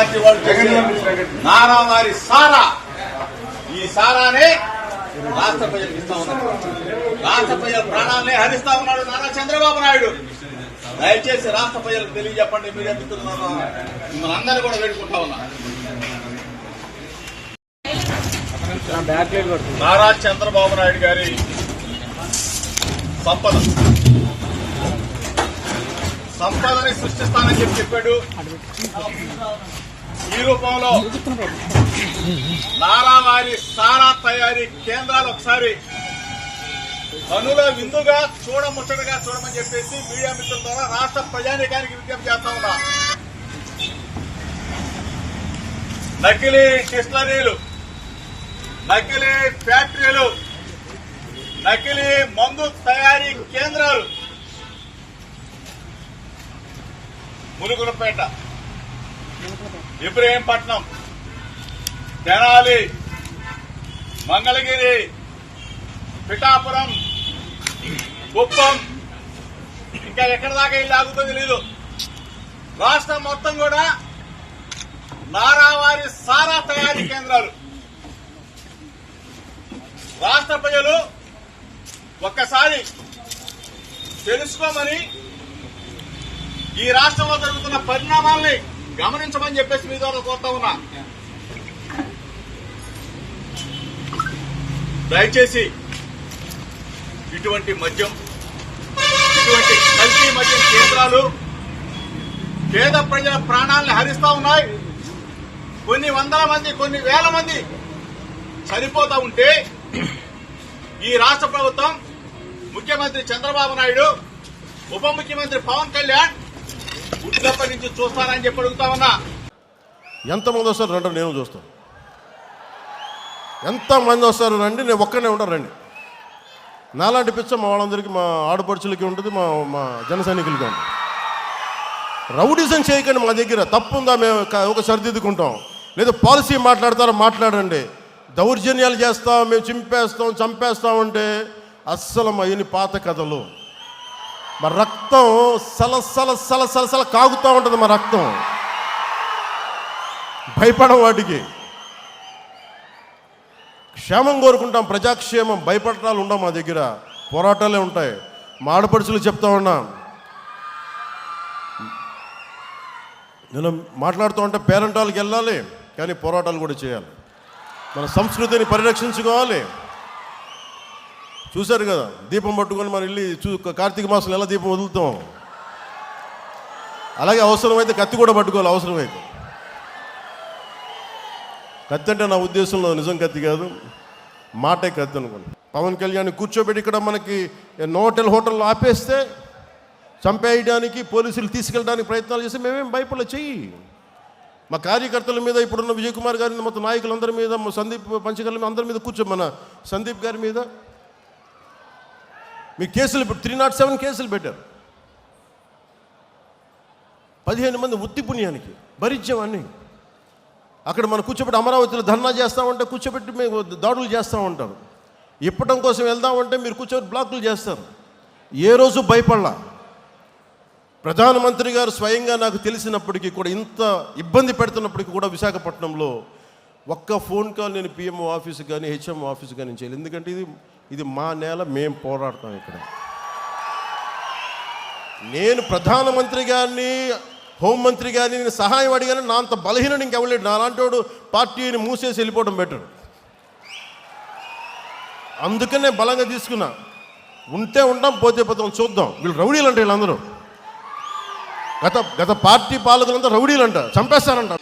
Party వాళ్ళు చేసే నారావారి సారా, ఈ సారానే రాష్ట్ర ప్రజలకు ఇస్తా ఉన్నారు. రాష్ట్ర ప్రజల ప్రాణాలనే హరిస్తా ఉన్నాడు నారా చంద్రబాబు నాయుడు. దయచేసి రాష్ట్ర ప్రజలకు తెలియజెప్పండి. మీడియా మిత్రులను మిమ్మల్ని అందరూ కూడా వేడుకుంటా ఉన్నా. నారా చంద్రబాబు నాయుడు గారి సంపదని సృష్టిస్తానని చెప్పాడు. ఈ రూపంలో నారావారి సారా తయారీ కేంద్రాలు ఒకసారి కనుల విందుగా చూడముచ్చటగా చూడమని చెప్పేసి మీడియా మిత్రుల ద్వారా రాష్ట్ర ప్రజానీకానికి విజ్ఞప్తి చేస్తా ఉన్నా. నకిలీ డిస్టిలరీలు, నకిలీ ఫ్యాక్టరీలు, నకిలీ మందు తయారీ కేంద్రాలు ములుగులపేట, ఇబ్రహీంపట్నం, తెనాలి, మంగళగిరి, పిఠాపురం, కుప్పం, ఇంకా ఎక్కడి దాకా ఇల్లు ఆగుతుందో తెలీదు. రాష్ట్రం మొత్తం కూడా నారావారి సారా తయారీ కేంద్రాలు. రాష్ట్ర ప్రజలు ఒక్కసారి తెలుసుకోమని, ఈ రాష్ట్రంలో జరుగుతున్న పరిణామాల్ని గమనించమని చెప్పేసి మీ ద్వారా కోరుతా ఉన్నా. దయచేసి ఇటువంటి మద్యం, ఇటువంటి కల్తీ మద్యం కేంద్రాలు పేద ప్రజల ప్రాణాలను హరిస్తా ఉన్నాయి. కొన్ని వందల మంది, కొన్ని వేల మంది చనిపోతా ఉంటే ఈ రాష్ట్ర ప్రభుత్వం, ముఖ్యమంత్రి చంద్రబాబు నాయుడు, ఉప ముఖ్యమంత్రి పవన్ కళ్యాణ్ ఉద్యోగం నుంచి చూస్తానని చెప్పి అడుగుతా ఉన్నా. ఎంతమంది వస్తారు రండి, నేను చూస్తాను. ఎంతమంది వస్తారు రండి, నేను ఒక్కనే ఉంటాను రండి. నాలాంటి పిచ్చ మా వాళ్ళందరికీ, మా ఆడపడుచులకి ఉంటుంది, మా జన సైనికులకి ఉంటుంది. రౌడిజం చేయకండి. మా దగ్గర తప్పు ఉందా మేము ఒక సరిదిద్దుకుంటాం. లేదా పాలసీ మాట్లాడతారా మాట్లాడండి. దౌర్జన్యాలు చేస్తాం, మేము చింపేస్తాం, చంపేస్తామంటే అస్సలు మా ఇన్ని పాత కథలు. మా రక్తం సలసల కాగుతూ ఉంటుంది. మా రక్తం భయపడం, వాటికి క్షేమం కోరుకుంటాం, ప్రజాక్షేమం. భయపడటాలు ఉండవు మా దగ్గర, పోరాటాలే ఉంటాయి. మా ఆడపడుచులు చెప్తా ఉన్నా, నేను మాట్లాడుతూ ఉంటే పేరెంటాలకు వెళ్ళాలి, కానీ పోరాటాలు కూడా చేయాలి. మన సంస్కృతిని పరిరక్షించుకోవాలి. చూశారు కదా, దీపం పట్టుకొని మన ఇల్లు కార్తీక మాసంలో ఎలా దీపం వదులుతాం, అలాగే అవసరమైతే కత్తి కూడా పట్టుకోవాలి. అవసరమైతే కత్తి అంటే నా ఉద్దేశంలో నిజం కత్తి కాదు, మాటే కత్తి అనుకోండి. పవన్ కళ్యాణ్ కూర్చోబెట్టి ఇక్కడ మనకి హోటల్లో ఆపేస్తే చంపేయడానికి, పోలీసులు తీసుకెళ్ళడానికి ప్రయత్నాలు చేస్తే మేమేం భయపడలే. చెయ్యి. మా కార్యకర్తల మీద, ఇప్పుడున్న విజయ్ కుమార్ గారి మొత్తం నాయకులందరి మీద, సందీప్ పంచకర్ల మీద, అందరి మీద కూర్చో, మన సందీప్ గారి మీద మీ కేసులు 307 కేసులు పెట్టారు. 15 మంది ఉత్తి పుణ్యానికి భరించామన్నీ. అక్కడ మనం కూర్చోబెట్టి అమరావతిలో ధర్నా చేస్తామంటే కూర్చోబెట్టి మేము దాడులు చేస్తూ ఉంటారు. ఇప్పటం కోసం వెళ్దామంటే మీరు కూర్చోబెట్టి బ్లాకులు చేస్తారు. ఏ రోజు భయపడలా. ప్రధానమంత్రి గారు స్వయంగా నాకు తెలిసినప్పటికీ కూడా, ఇంత ఇబ్బంది పెడుతున్నప్పటికీ కూడా విశాఖపట్నంలో ఒక్క ఫోన్ కాల్ నేను పిఎంఓ ఆఫీసు కానీ హెచ్ఎంఓ ఆఫీసు కానీ చేయలేదు. ఎందుకంటే ఇది మా నేల, మేము పోరాడతాం ఇక్కడ. నేను ప్రధానమంత్రి గారిని, హోంమంత్రి గారిని నేను సహాయం అడిగాను. నా అంత బలహీన ఇంకెవ్వలేడు. నాలాంటి వాడు పార్టీని మూసేసి వెళ్ళిపోవడం బెటర్. అందుకనే బలంగా తీసుకున్నా. ఉంటే ఉంటాం, పోతే పోతాం, చూద్దాం. వీళ్ళు రౌడీలు అంటే వీళ్ళందరూ గత పార్టీ పాలకులంతా రౌడీలు అంట, చంపేస్తారంట.